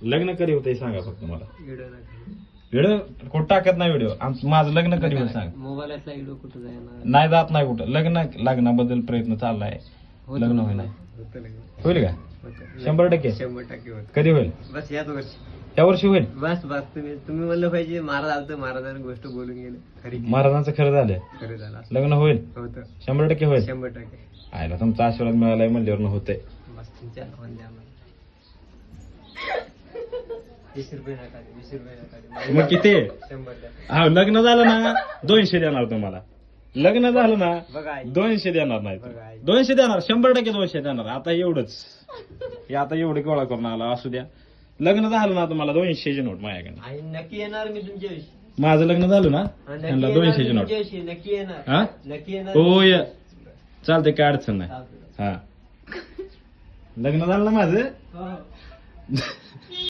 लग्न कधी होतंय सांगा फक्त मला. व्हिडिओ नका. व्हिडिओ कुठं टाकत नाही व्हिडिओ. माझं लग्न कधी होईल सांग. मोबाईलला व्हिडिओ कुठं जायना. नाही जात नाही कुठं. लग्नाबद्दल प्रयत्न चाललाय. लग्न होईल होतं लग्न. होईल का? होतं. 100% 100% होतं. कधी होईल? बस याच वर्षी. या वर्षी होईल. बस बस तुम्ही म्हणलं पाहिजे महाराज आलतं, महाराजांनी गोष्ट बोलून गेले. खरी महाराजांचं खरं झालं. खरं झालं. लग्न होईल. होतं. 100% होईल. 100%. आयला तुमचा आशीर्वाद मिळालाय म्हणल्यावर होतंय. बस तुमच्या म्हणजे आम्हाला 20 रुपये नका, 20 रुपये नका. मग किती? 100 द्या. हा लग्न झालं ना 200 देणार तुम्हाला. लग्न झालं ना बघा आई. 200 देणार नाही. बघा आई. 200 देणार. 100% 200 देणार. आता एवढंच. हे आता एवढे गोळा करून आला असू द्या. लग्न झालं ना तुम्हाला 200ची नोट माझ्याकडे. आई नक्की येणार मी तुमच्याविषयी. माझं लग्न झालं ना हा, नक्की त्यांना येणार 200ची मी नोट. तुमच्याविषयी. नक्की येणार. हा नक्की येणार. होय चालतंय काय अडचण नाही. चालतंय. हा लग्न झालं ना माझं. हो.